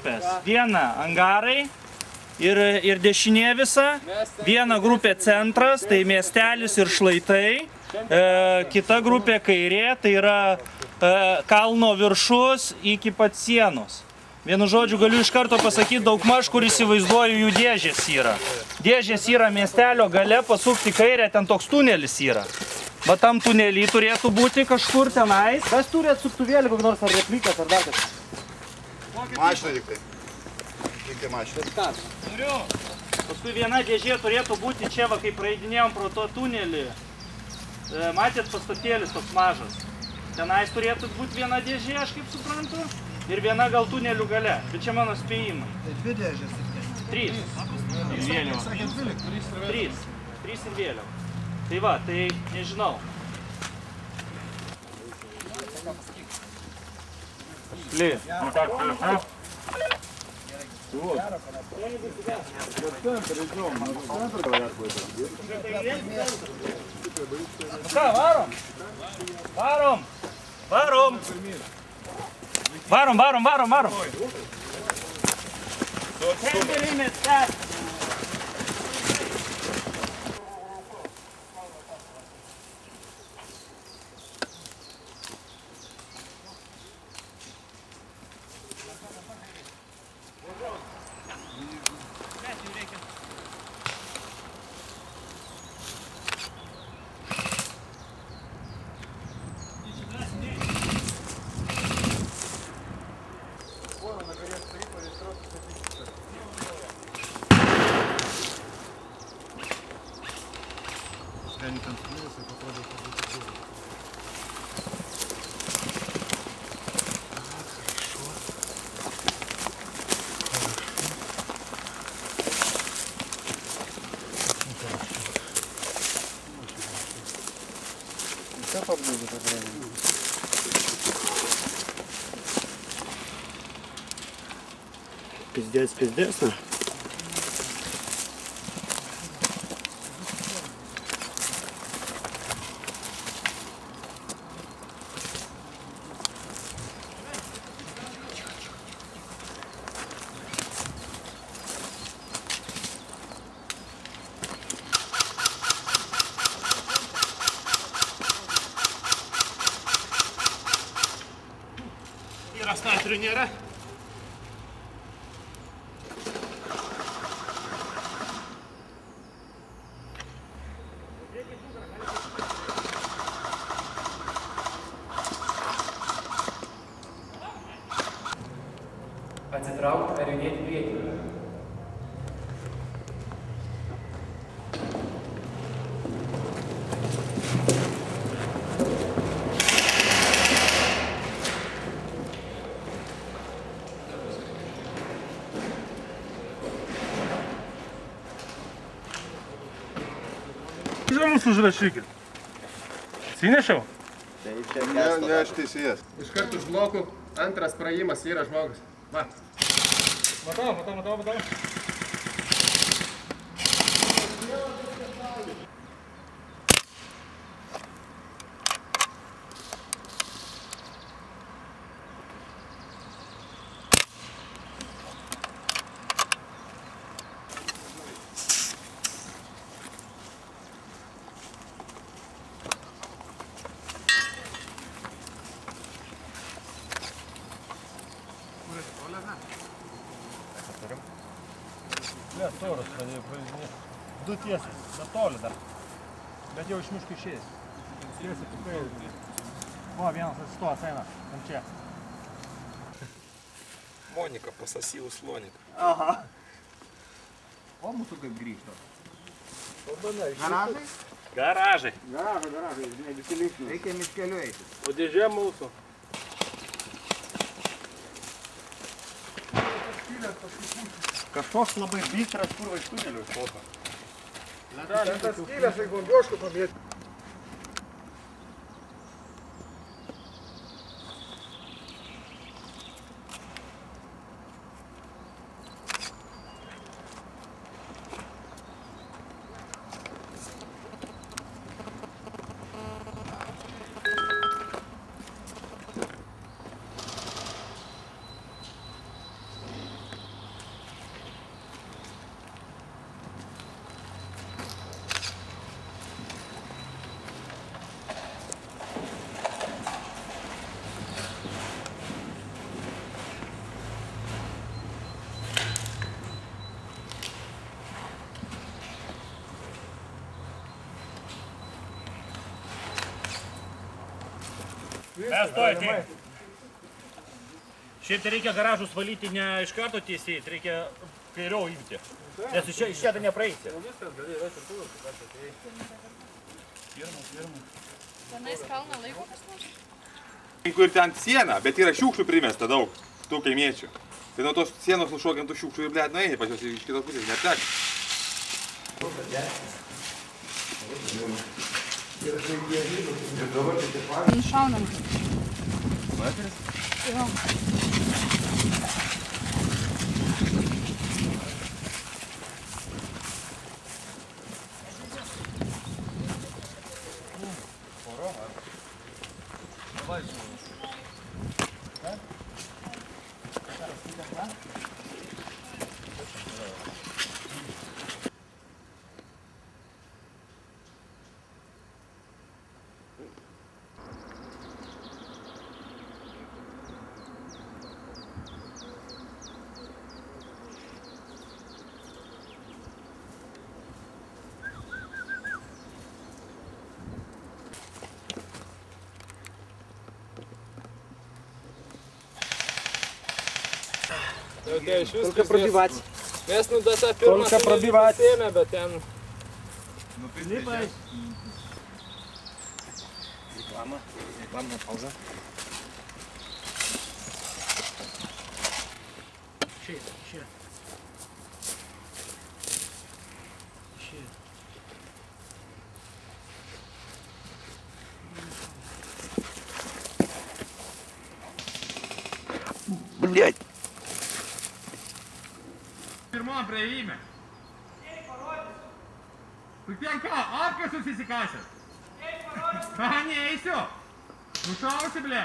grupės. Viena angarai ir dešinė visa. Viena grupė centras, tai miestelis ir šlaitai. Kita grupė kairė, tai yra kalno viršus iki pat sienos. Vienu žodžiu galiu iš karto pasakyti daugmaž, kur įsivaizduoju jų dėžės yra. Dėžės yra miestelio gale, pasukti kairę, ten toks tunelis yra. Va tam tunelį turėtų būti kažkur tenais. Kas turi atsuktuvėlį, kokį nors ar replikas, ar dar kažkas? Mašina tik tai. Tik tai mašina. Turiu. Paskui viena dėžė turėtų būti čia, va, kai praeidinėjom pro to tunelį. Matėt, pastatėlis toks mažas. Tenais turėtų būti viena dėžė, aš kaip suprantu. Ir viena gal tunelių gale. Bet čia mano spėjimai. Tai dvi dėžės. 3. Ir vėliava. 3 ir vėliava. Tai va, tai nežinau. Šli. Ką, varom? Varom! Varom! Varom, varom, varom, varom! Temperimės, tas! Они там становятся, попробуй побыть. Все поближе, по-правильному. Пиздец, пиздец, а? Snaiperių nėra. Atsitraukti ar judėti priekį. Mūsų užrašykit. Atsinešiau? Ne, aš teisėjas. Iš karto už blokų, antras praėjimas yra žmogus. Va. Matau. Ne, toras pradėjo praeidinėti. Du tiesiai, netoli dar. Bet jau iš miškų išėjęs. Tiesiai tikrai. O, vienas atsistojęs eina. Tam čia. Monika pasasijų slonika. Aha. O mūsų kaip grįžta. Garažai? Garažai. Garažai. Ne, visi linksmi. Reikia miškeliu eiti. O dėžė mūsų. Kažkoks labai bystras, kur va iš tunelio iššoka. Tas skylės, jeigu goštų pabėti. Mes to atėjome. Šiaip tai reikia garažus valyti ne iš karto tiesiai, reikia kairiau imti. Nes iš čia tai nepraeisi. Tenais kalną laiko kas nors? Kur ten siena, bet yra šiukšlių primesta daug, tų kaimiečių. Tai nuo tos sienos nušokiant tų šiukšlių ir blėt nueini pas juos iš kitos pusės, netek. Šaunam. Jo. Только пробивать. Mes nu tą pirmą pasėmė, bet ten... Рекламная пауза. Ще. Блять! Pirmą prieėjime. Tu ten ką, apkas susisikasęs? Ką, neįsiu? Nušausi, ble.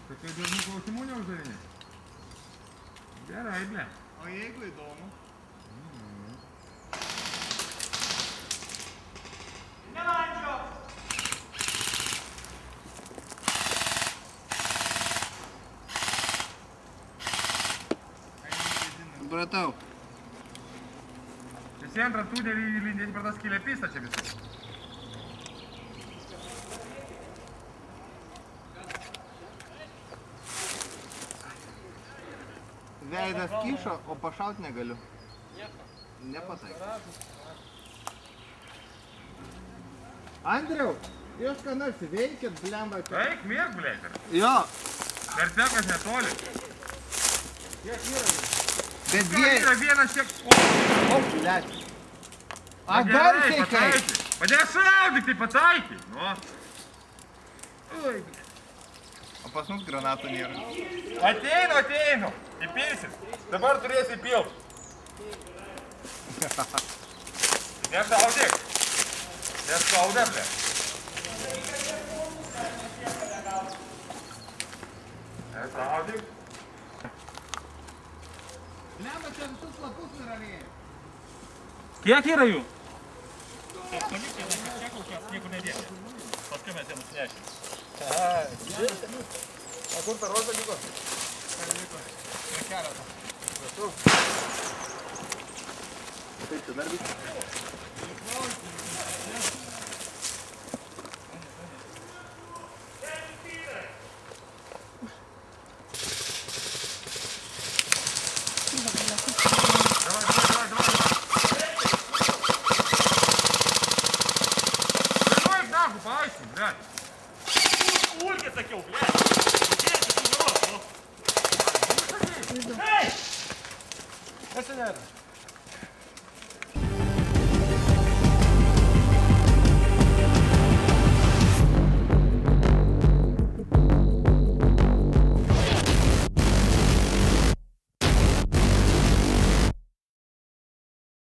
Tai kai dėl klausimų neuždavinė? Gerai, ble. O jeigu įdomu? Supratau. Visi antrą tunelį įlindėti per tą skylę pistą čia visą. Veidas kyšo, o pašaut negaliu. Nepataik. Andriau, jūs ką nors veikit, blemba. Eik, mirk, ble. Jo, Vertekas netoli. bet Yra vienas tiek... O, blet. A, garsiai kaip. pataikė. Padėk šaudyk, tai pataikė. Nu. O pas mus granatų nėra. Ateinu. Įpilsim. Dabar turėsi įpilt. Nešaudyk. Nešaudyk, ble. Nešaudyk. Blemba, čia visus lapus nuravėjo. Kiek yra jų? Palikite, nes čia kol kas niekur nedėkite. Paskui mes ją nusinešim. O kur ta roza liko? Prie keletą. Taip, tu dar vis. Ульки sakiau, blėt. Dėkit, tu garos, nu. Hei! Kas ten yra?